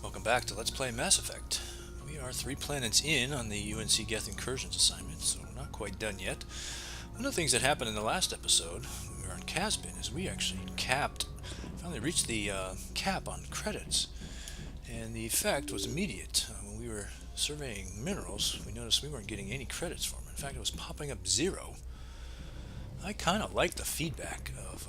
Welcome back to Let's Play Mass Effect. We are 3 planets in on the UNC Geth Incursions assignment, so we're not quite done yet. One of the things that happened in the last episode, when we were on Casbin, is we actually finally reached the cap on credits. And the effect was immediate. When we were surveying minerals, we noticed we weren't getting any credits for them. In fact, it was popping up 0. I kind of like the feedback of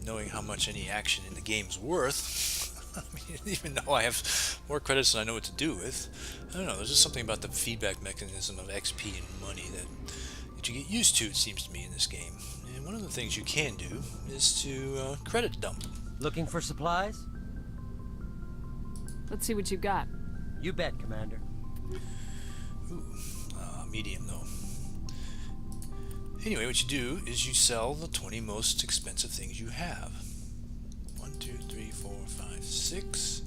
knowing how much any action in the game's worth. I mean, even though I have more credits than I know what to do with, I don't know, there's just something about the feedback mechanism of XP and money that you get used to, it seems to me, in this game. And one of the things you can do is to credit dump. Looking for supplies? Let's see what you got. You bet, Commander. Ooh, medium though. Anyway, what you do is you sell the 20 most expensive things you have. 1, 2, 3, 4, 5, 6,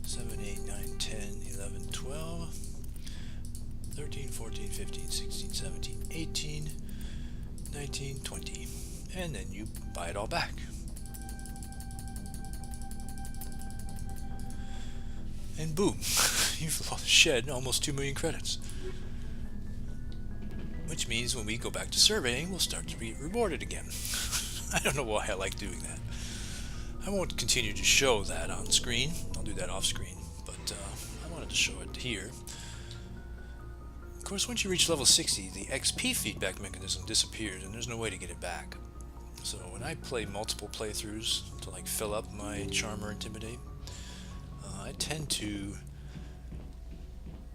7, 8, 9, 10, 11, 12, 13, 14, 15, 16, 17, 18, 19, 20. And then you buy it all back. And boom, you've shed almost 2 million credits. Which means when we go back to surveying, we'll start to be rewarded again. I don't know why I like doing that. I won't continue to show that on screen. I'll do that off screen, but I wanted to show it here. Of course, once you reach level 60, the XP feedback mechanism disappears, and there's no way to get it back. So when I play multiple playthroughs to like fill up my Charm or Intimidate, I tend to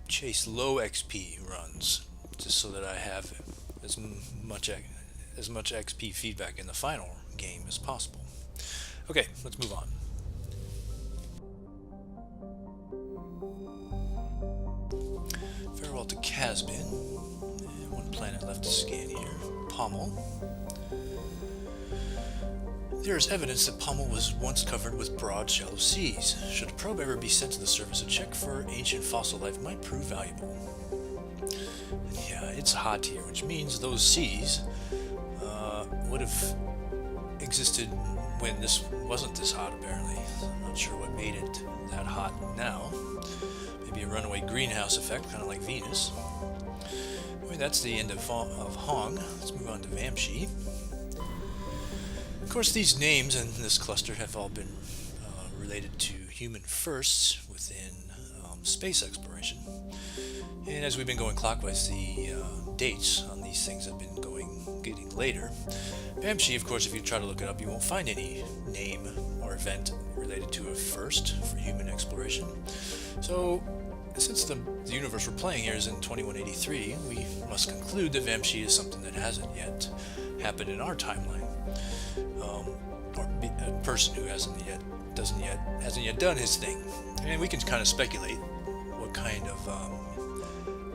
chase low XP runs, just so that I have as much XP feedback in the final game as possible. Okay, let's move on. Farewell to Casbin. And one planet left to scan here. Pommel. There is evidence that Pommel was once covered with broad, shallow seas. Should a probe ever be sent to the surface, a check for ancient fossil life might prove valuable. Yeah, it's hot here, which means those seas would have existed when this wasn't this hot, apparently. I'm not sure what made it that hot now. Maybe a runaway greenhouse effect, kind of like Venus. Anyway, that's the end of Hong. Let's move on to Vamshi. Of course, these names in this cluster have all been related to human firsts within space exploration. And as we've been going clockwise, the dates on these things have been getting later. Vamshi, of course, if you try to look it up, you won't find any name or event related to a first for human exploration. So, since the universe we're playing here is in 2183, we must conclude that Vamshi is something that hasn't yet happened in our timeline. Or a person who hasn't yet done his thing. And we can kind of speculate what kind of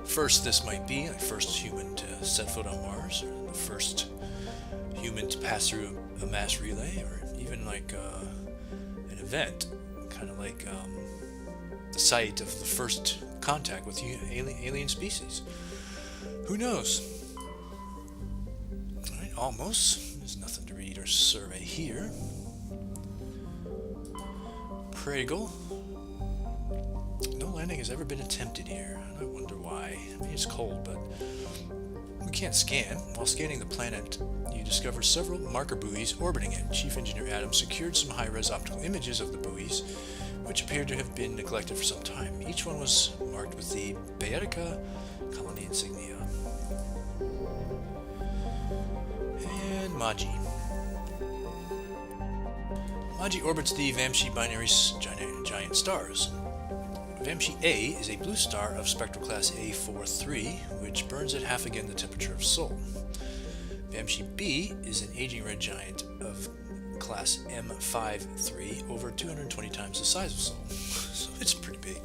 first this might be, like first human to set foot on Mars, or the first human to pass through a mass relay, or even like an event, kind of like the site of the first contact with alien species. Who knows? Alright, almost. There's nothing to read or survey here. Pragal. No landing has ever been attempted here. I wonder why. I mean, it's cold, but we can't scan. While scanning the planet, you discover several marker buoys orbiting it. Chief Engineer Adams secured some high-res optical images of the buoys, which appeared to have been neglected for some time. Each one was marked with the Baetica colony insignia. And Maji. Maji orbits the Vamshi binary giant stars. Vamshi A is a blue star of spectral class A43, which burns at half again the temperature of Sol. Vamshi B is an aging red giant of class M53, over 220 times the size of Sol, so it's pretty big.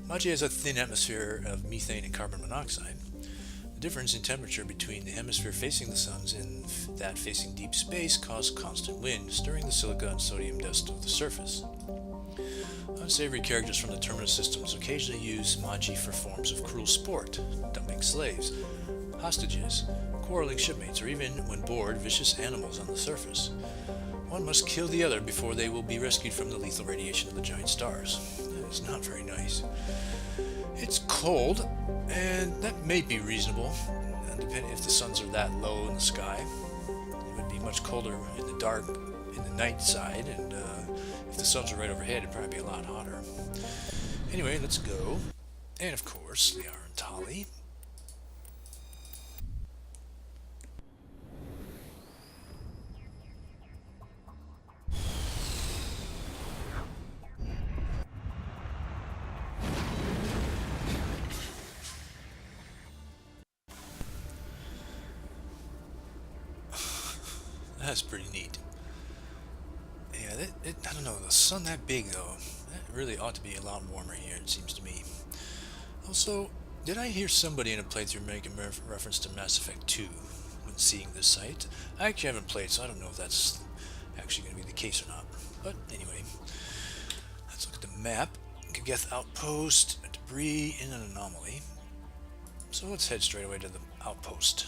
Maji has a thin atmosphere of methane and carbon monoxide. The difference in temperature between the hemisphere facing the suns and that facing deep space caused constant wind, stirring the silica and sodium dust of the surface. Unsavory characters from the Terminus systems occasionally use Maji for forms of cruel sport, dumping slaves, hostages, quarreling shipmates, or even, when bored, vicious animals on the surface. One must kill the other before they will be rescued from the lethal radiation of the giant stars. That is not very nice. It's cold, and that may be reasonable, depending if the suns are that low in the sky. It would be much colder in the dark, in the night side, and if the suns are right overhead, it'd probably be a lot hotter. Anyway, let's go. And of course, the Iron Tali. That's pretty neat. Yeah, I don't know, the sun that big though, that really ought to be a lot warmer here, it seems to me. Also, did I hear somebody in a playthrough make a reference to Mass Effect 2 when seeing this site? I actually haven't played, so I don't know if that's actually going to be the case or not. But anyway, let's look at the map. Geth Outpost, debris in an anomaly. So let's head straight away to the outpost.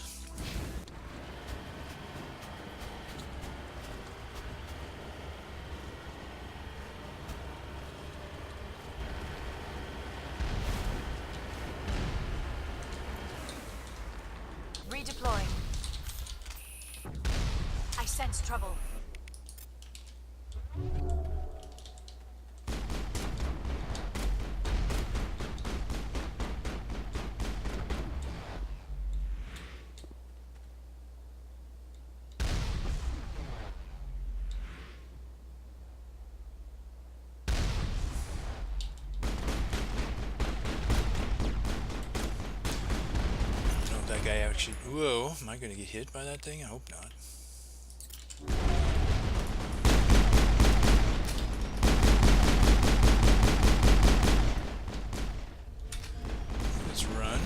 Redeploying. I sense trouble. That guy actually... Whoa, am I going to get hit by that thing? I hope not. Let's run.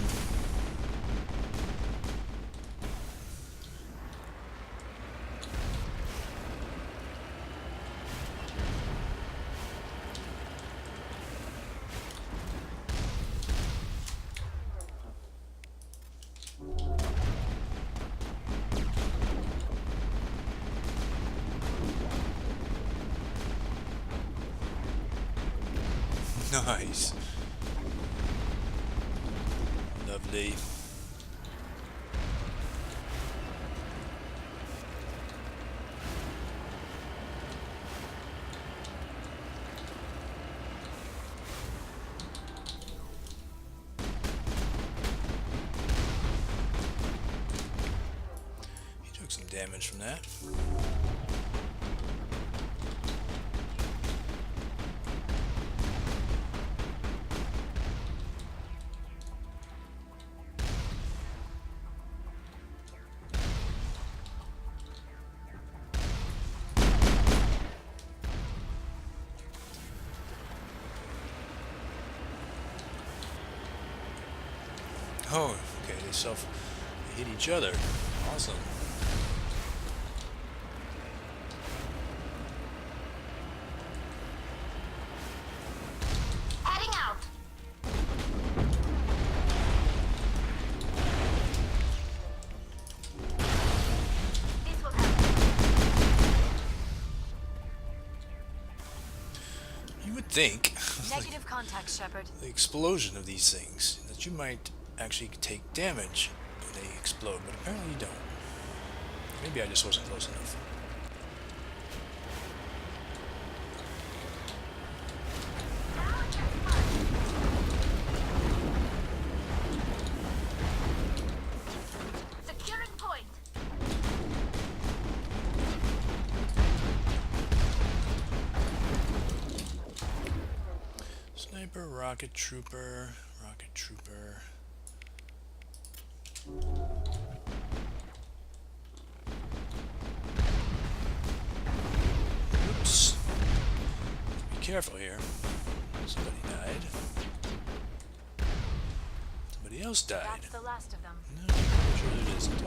Nice. Lovely. He took some damage from that. Oh, okay, they hit each other. Awesome. Heading out. This will help. You would think Negative contact, Shepard. the explosion of these things, that you might actually take damage when they explode, but apparently you don't. Maybe I just wasn't close enough. Securing point. Sniper, rocket trooper, rocket trooper. Oops. Be careful here. Somebody died. Somebody else died. That's the last of them. No, I'm sure it isn't.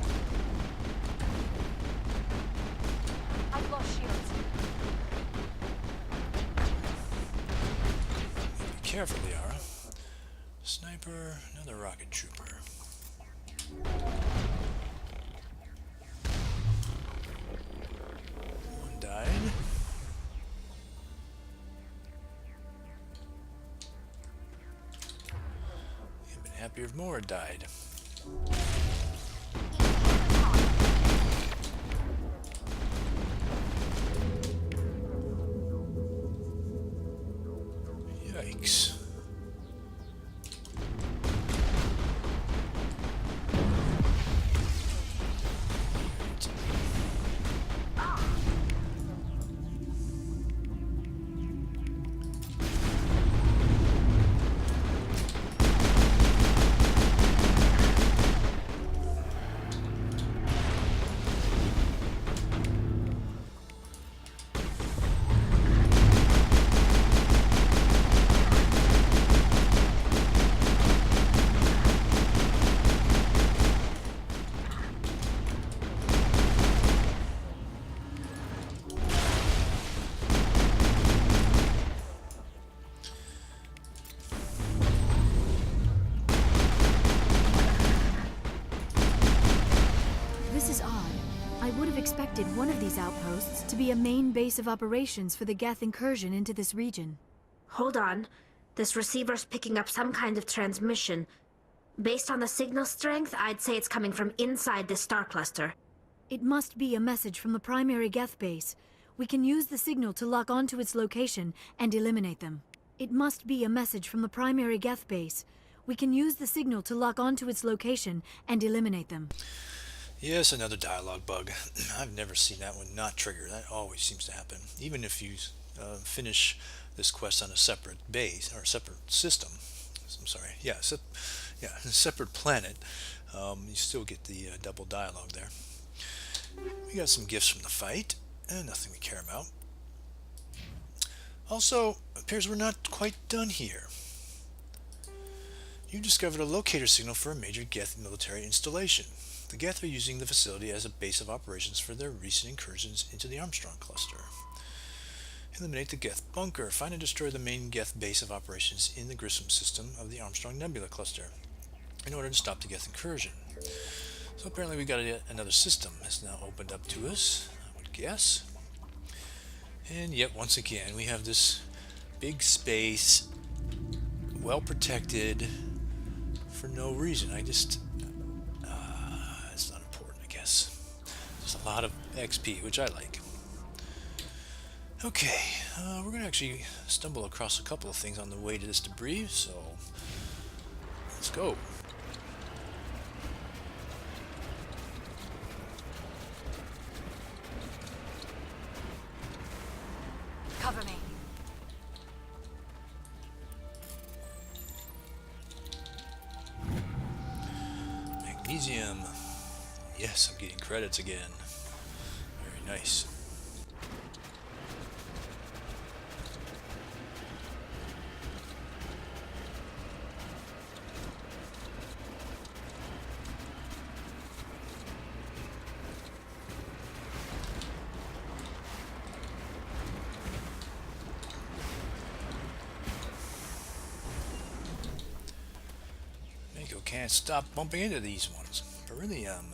I've lost shields. Be careful, Liara. Sniper, another rocket trooper. One died. died. I've been happier if more had died. Yikes. Expected one of these outposts to be a main base of operations for the Geth Incursion into this region. Hold on. This receiver's picking up some kind of transmission. Based on the signal strength, I'd say it's coming from inside this star cluster. It must be a message from the primary Geth base. We can use the signal to lock onto its location and eliminate them. It must be a message from the primary Geth base. We can use the signal to lock onto its location and eliminate them. Yes, another dialogue bug. I've never seen that one not trigger. That always seems to happen. Even if you finish this quest on a separate base, or separate system. I'm sorry. Yeah, a separate planet. You still get the double dialogue there. We got some gifts from the fight. Nothing we care about. Also, appears we're not quite done here. You discovered a locator signal for a major Geth military installation. The Geth are using the facility as a base of operations for their recent incursions into the Armstrong cluster. Eliminate the Geth bunker. Find and destroy the main Geth base of operations in the Grissom system of the Armstrong Nebula cluster in order to stop the Geth incursion. So apparently we got another system that's now opened up to us, I would guess. And yet once again we have this big space, well protected, for no reason. It's not important, I guess. Just a lot of XP, which I like. Okay, we're going to actually stumble across a couple of things on the way to this debris, so let's go. Cover me. Magnesium. Yes, I'm getting credits again. Very nice. Mako can't stop bumping into these ones. Beryllium.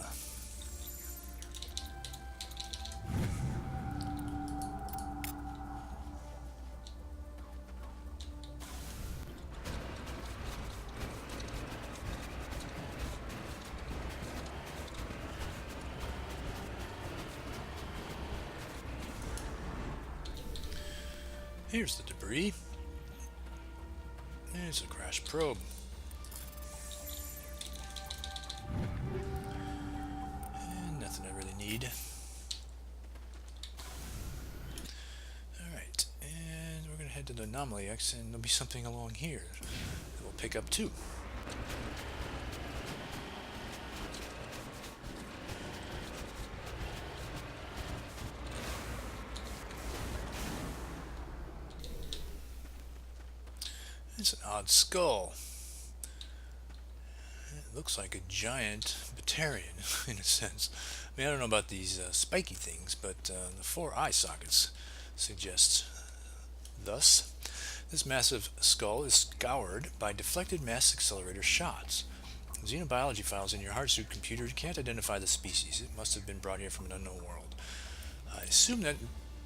Here's the debris. There's a crash probe. And nothing I really need. Alright, and we're going to head to the Anomaly X, and there'll be something along here that we'll pick up too. It's an odd skull. It looks like a giant Batarian in a sense. I mean, I don't know about these spiky things, but the 4 eye sockets suggest thus. This massive skull is scoured by deflected mass accelerator shots. Xenobiology files in your hardsuit computer can't identify the species. It must have been brought here from an unknown world. I assume that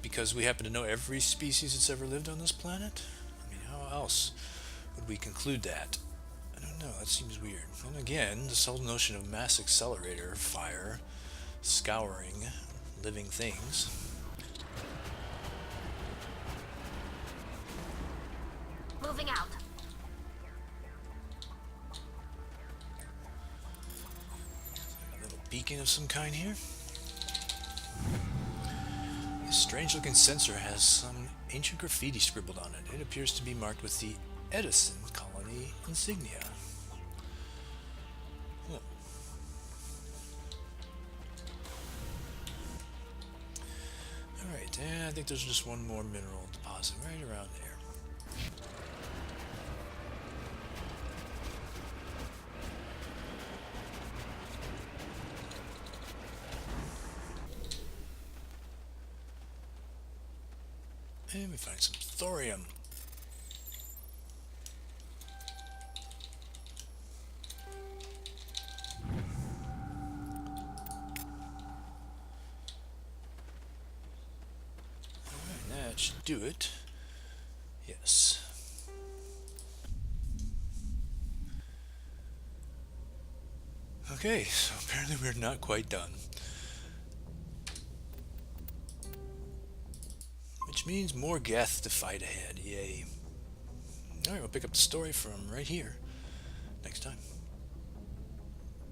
because we happen to know every species that's ever lived on this planet? I mean, how else would we conclude that? I don't know, that seems weird. And again, this whole notion of mass accelerator fire scouring living things. Moving out. A little beacon of some kind here. This strange looking sensor has some ancient graffiti scribbled on it. It appears to be marked with the Edison colony insignia. Huh. Alright, and I think there's just one more mineral deposit right around there. And we find some thorium. Alright, that should do it. Yes. Okay, so apparently we're not quite done. Which means more Geth to fight ahead, yay. Alright, we'll pick up the story from right here next time.